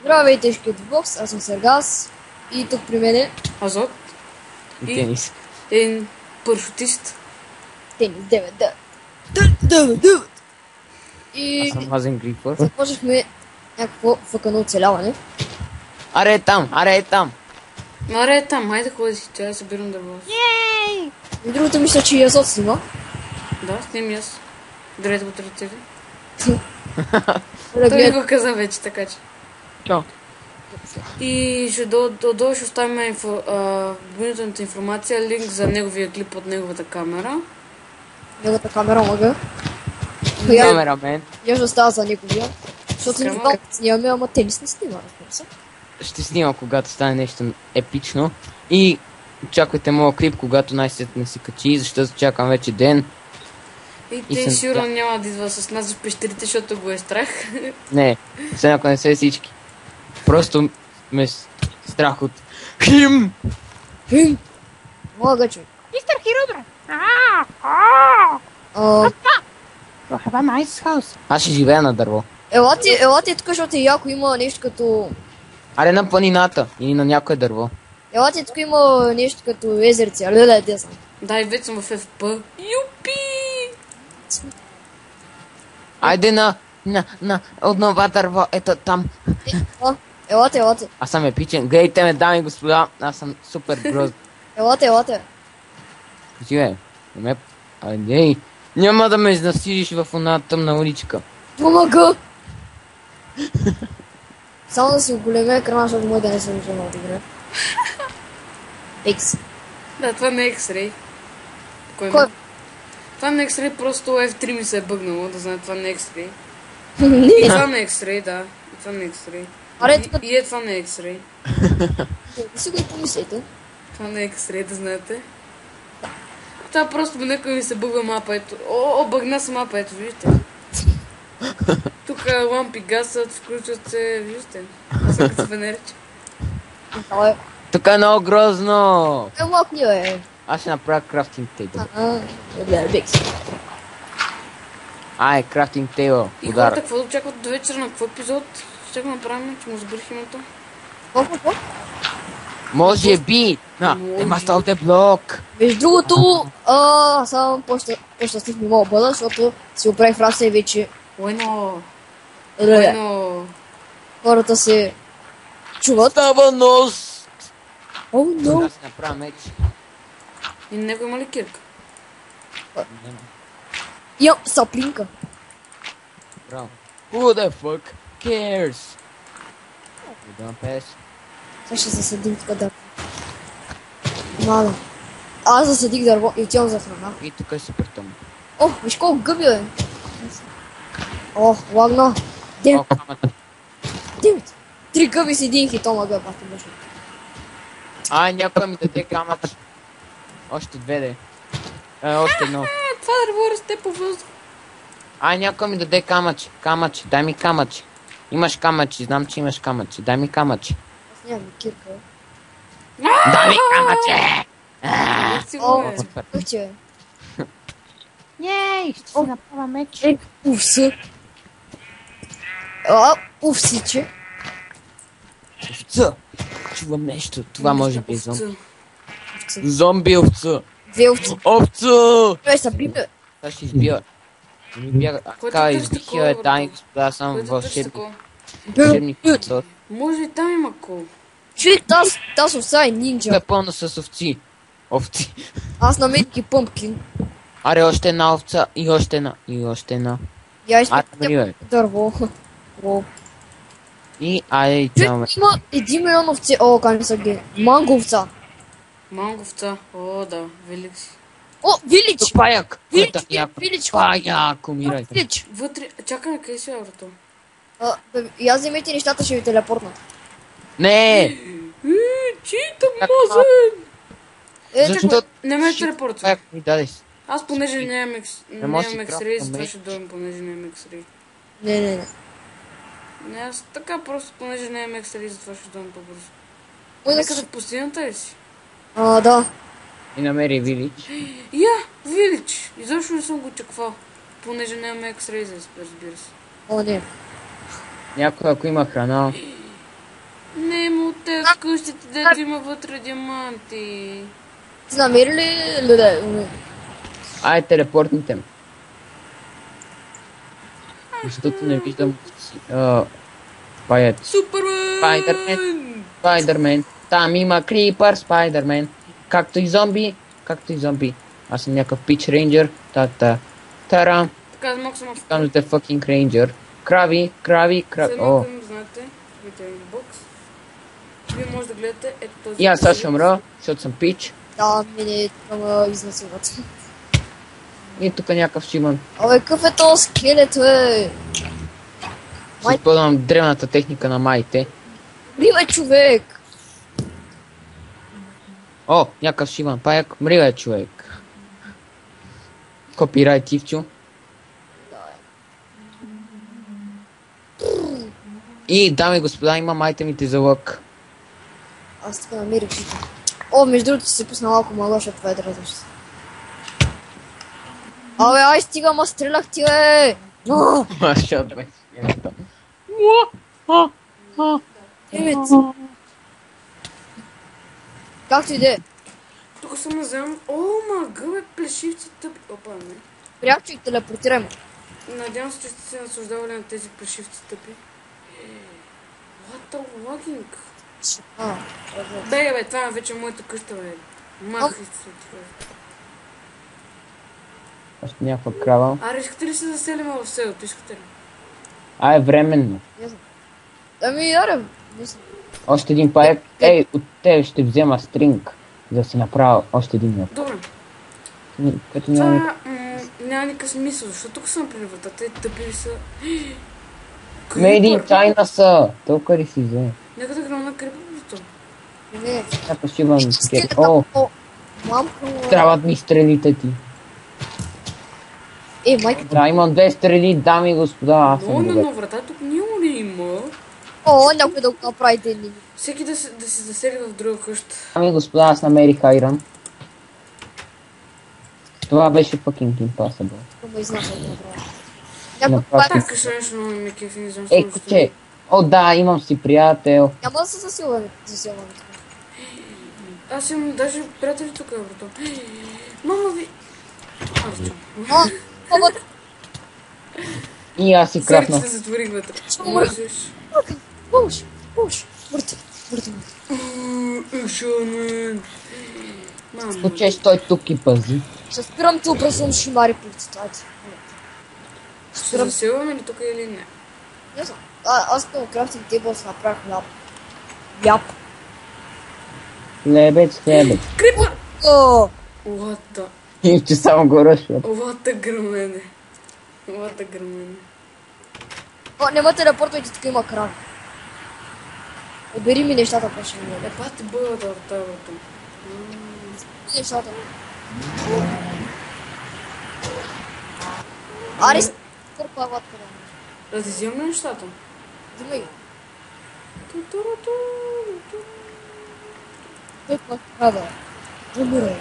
Здравейте, Шкетбокс, аз съм Сергас и тук при мен е Азот И тенис. един парашутист. Тенис 9-9. И Аз съм Мазен Грифър. започнахме някакво фъкано оцеляване. Аре е там, аре е там. Аре, там, хайде ходи си, тя събирам дърво. И другото мисля, че и Азот снима. Да, сними аз. Дрете по ръцете. Да Той гледа. го каза вече, така че. Чо? И ще долу ще оставим допълнителната информация, линк за неговия клип от неговата камера. Неговата камера мъга. Камерамен. Я ще остава за неговия. Защото не Скама. знам как снимаме, ама тенис не снима, разбира се. Ще снимам, когато стане нещо епично. И очаквайте моят клип, когато най-сетне се качи, защото чакам вече ден. И И те съм- сигурно няма да идва с нас в пещерите, защото го е страх. Не, все ако не се всички. Просто ме страх от хим. Хим! Мога човек. Мистер Хиробра. Have a nice house. Аз ще живея на дърво. Елате тук, защото е яко, има нещо като... Аре на планината или на някое дърво. Елате тук има нещо като езерце, але да е десна. Да, и вече съм в FP. Юпи! Айде на однова дърво, ето там. Елате. Аз съм епичен. Гледайте ме, дами и господа, аз съм супер гроз. Елате. Живе, не ме... Айде, няма да ме изнасилиш в една тъмна уличка. Помага! Само да си оголемя екрана, защото мой да не се вижда много добре. Екс. Да, това не е X-Ray. Кой? Кой? Това не е X-Ray, просто F3 ми се е бъгнало, да знае, това не е X-Ray. И Не, това не е X-Ray, да. И това не е X-Ray. Аре, И- тук- И е това не е X-Ray. не си го и помислете. Това не е X-Ray, да знаете. Това просто някой ми се бъгва мапа, ето. О, бъгна се мапа, ето, вижте. Тук лампи гасат, включват се, вижте. Аз съм като фенерче. Абе, Тук е много грозно. мокни, бе. Аз ще направя крафтинг тейбъл. Гледай, Бекс. Ай, крафтинг тейбъл. И Удар. хората, какво да очакват до вечера, на какво епизод? Ще го направим, че му забърих името. Какво? Може би. Може. Ема стал те блок. Между другото, само по-щастлив ми мога бъда, защото си оправих фраса и вече Bueno, гледай, bueno. хората се чуват. Става нос. О, но. Аз ще направя меч. И него има ли кирка? Имам саплинка. Браво. Who the fuck cares? Да, пес. Сега ще засадим тук дърво. Мала. Аз засадих дърво и отивам за храна. И тук е супер тъмно. О, виж колко гъби, бе. О, лагна. О, камък. 9. 3 гъби с един хит, ама гъба. Ай, някой ми даде камък. Още две де. Още едно. Това дърво расте по въздух. Ай, някой ми даде камъче. Камъче, дай ми камъче. Имаш камъче, знам, че имаш камъче. Дай ми камъче. Аз нямам кирка, бе. Дай ми камъче! Как си О, го е? Супер. Как че, бе? Ей, ще си направя меч. Уфса. Уфсиче. Овца. Чувам нещо. Това може би е зомби. Овца. Зомби овца. Две овци. Овца! Той са бибе. Сега ще избия. Не ми бяга. Кой Така, те търси избих такова, я, бе, дай, бе? господа, съм Кой те търси вълшебник. такова? Вълшебник. Бют. Може и там има кол. Човек, тази овца е нинджа. Тук е пълно с овци. Овци. Аз намерих ги пъмпкин. Аре, още една овца и още една. И още една. Я Аре, изпитам дърво. О. И айде, идваме. Човек, има 1 милион овци. О, кани са ги. Манго овца. Манговца. О, да, велик си. О, вилич. Тук паяк. Вилич, Ето, яко. вилич. Паяк, умирай. Вилич. Вътре, чакай, къде си аврото? И аз вземете нещата, ще ви телепортнат. Не! Чита Как мазен! Защо? Не ме телепортва. Паяк ми даде. Аз понеже нямам може да си X-Ray, крафтам затова меч. ще дойдем, понеже нямам X-Ray. Не. Не, аз така просто, понеже нямам X-Ray, затова ще дойдем по-бързо. Ой, Някъде в пустинята ли си? Да. И намери вилич. Я, Вилич! Изобщо не съм го очаквал. Понеже нямам X-Ray, разбира се. О, не. Някой, ако има храна. от къщите, дето има вътре диаманти. Ти намери ли люде? Ай, телепортните ме. Защото не виждам паят. Супермен! Спайдермен. Там има крипър, Спайдермен. Както и зомби. Аз съм някакъв пич рейнджер. Тарам. Така, малко съм в... Там the fucking ranger. Крави. След О. малко им знаете, видите ми бокс. Вие може да гледате ето този... И аз ще умра, защото съм пич. Да, мене ме изнасилват. И тук някакъв шиман. Абе, какъв е този скелет, бе? Ще използвам древната техника на майите. Бе, човек! О, някакъв шиман. Паяк, мри, човек. Копирайт, Ивчо. И, дами и господа, имам айтемите за лък. Аз така намерих жито. О, между другото си пусна малко мало, защото това е да различа. Абе, ай стига, ма стрелях ти, бе! О, Маша, бе, свинята. емец! Както и да е. Тук съм на земя. О, мага, бе, плешивци тъпи. Опа, не. Приятчик, телепортирай ме. Надявам се, че сте се наслаждавали на тези плешивци тъпи. What the logging? А, Бе, това е вече моята къща, бе. Махай се, човек. Още някаква крава. Аре, искате ли се заселим в селото? Искате ли? Ай, временно. не знам. Ами, аре, мисля. Още един паяк. Ей, от тебе ще взема стринг. За да си направя още един мък. Добре. Като няма... Това няма никакъв смисъл, защото тук съм при вратата. Те тъпи ли са? Made in China са. Толкова ли си взе? Нека да грам на крипото. Не, Някакъв шибан. скелета, О, мамка му. трябват ми стрелите ти. Майка. Да, имам 2 стрели, дами и господа. Аз съм Но добър. на врата тук няма ли има? О, някой да го направи ден. Всеки да се засели в друга къща. Дами и господа, аз намерих айрон. Това беше fucking impossible. Ма изнася да направи. Направо. Някой Така, нещо много ми кефи, не знам. Ей, куче. О, да, имам си приятел. няма да се засилваме. Аз имам даже приятели тук, брато. Мама ви... А, мама, И аз си Сърце крафнах. се затворих вътре. Умрах. Можеш. пуш. Мъртви. Шомен. Мама. Куче, стой тук и пази. Ще спирам ти образувам шимари по цитати. Ще заселваме ли тук или не? Не знам. Аз като крафтинг тейбъл си направих ляп. Ляп. Хлебец. Крипър! О, What the... И че само го ръшват. What the гърмене. What the гърмене. не ме телепортвайте, тук има кран. Обери ми нещата, паше ми. Е, пати бъдат в тази врата. Нещата. Арис, кърпа ватка. Да ти вземем ли нещата? Взимай ги. Ту-ту-ру-ту. Кърпа крада. Умирай.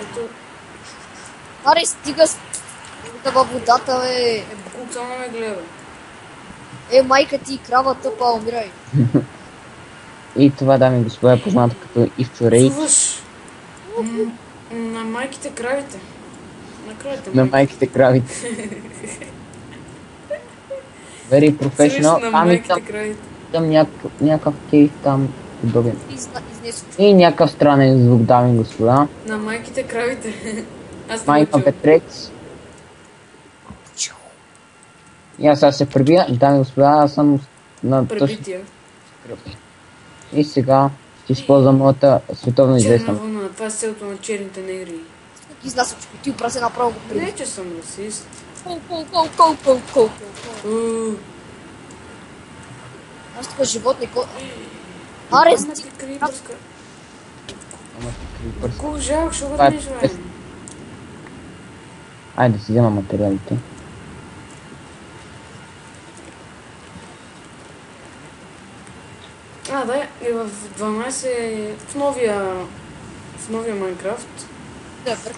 Ето, Арис, стига с... във водата, бе. Бук само ме гледа. Майка ти, крава тъпа, умирай. И това, дами и господа, е познато като Ивчо Рейч. Чуваш? На майките кравите. На кравите На майките кравите. Very professional. на Ами майките там, кравите. там някакъв кейс там подобен. Изнесваш. И някакъв странен звук, дами и господа. На майките кравите. Аз не Майка го чувам. Петрекс. И аз сега се пребия. Дами и господа, аз съм на точно Пребития. кръв. И сега ще използвам моята световно Черна известна. вълна. Това е селото на черните негри. Изнасваш, ти опрасе направо го преди. Не, че съм расист. Кол. Уу. Аз тук животни, Арес, Ама ти... ти крипърска. Ама крипърс. Колко жалко, ще го Това е днеш, бе. пес. Айде да си взема материалите. Да, и в 12, в новия Майнкрафт,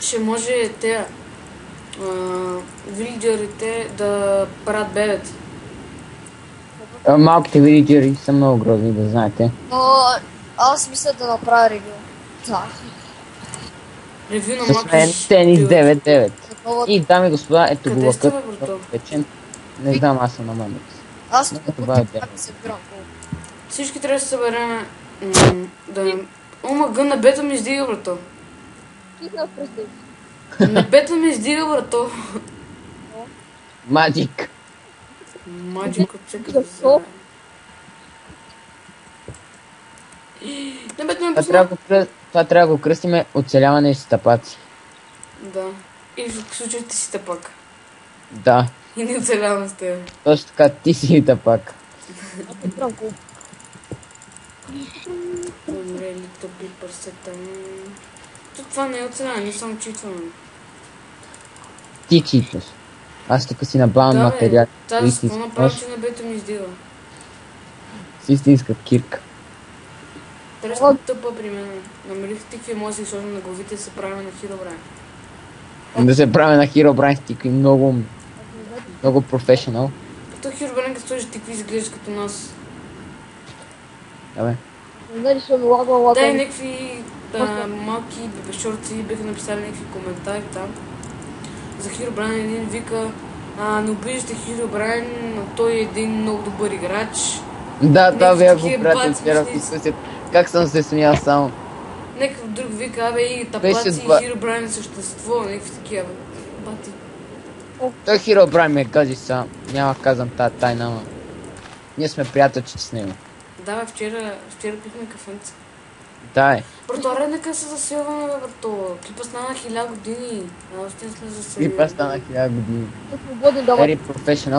ще може те вилджерите да правят бебета. Малките вилиджери са много грозни, да знаете. Но аз мисля да направя ревю. Да. Ревю на С малки мен тенис 9-9. Такова... И дами и господа, ето Къде го сте, лъкът. бе, брато? Печен. Не знам, аз съм на Манекс. Аз Много тук добре, от да. се събирам. Всички трябва да се съберем. Да... Ома гън, небето ми издига, брато. Кихнах през теб. Небето ми издига, брато. Маджик. Маджик от всеки Защо? Небето ми Това трябва, пусна. това трябва да го кръстиме оцеляване и стъпаци. Да. И в случай ти си тъпак. Да, И не оцелявам с теб. точно така, ти си тъпак. Аз се събирам колко. Добре, лито пипърсета. Това не е оцеляване, не само читване. Ти читаш. Аз тук си набавям Да, материал. бе. Тази с какво направя, че небето ми издига. С истинска кирка. Трябва да тъпа при мен. Намерих тикви, може да си сложим на главите и се правим на Хиробрайн. Да се прави на Herobrine стикви много, много професионал. Като Хиробрайн, като сложиш тикви, изглеждаш като нас. Абе. Не знам ли ще ми лагва. Да, и някакви малки бебешорци биха написали някакви коментари там. За Хиробрайн един вика, не обиждате Хиробрайн, но той е един много добър играч. Да, това бях го такива пратил баци вчера в мислици. дискусията. Как съм се смял само. Някакъв друг вика, абе и Беше тапаци два- и Хиробрайн същество, някакви такива. Бати. Той Herobrine ме кажи сам. Няма казвам тази тайна, ама. Ние сме приятелчици с него. Да, бе, вчера пихме кафенца. Да, е. Брато, аре, нека се заселваме, бе, брато. Клипа стана 1000 години. А още не сме заселили. Клипа стана 1000 години. Свободен давай. Very professional.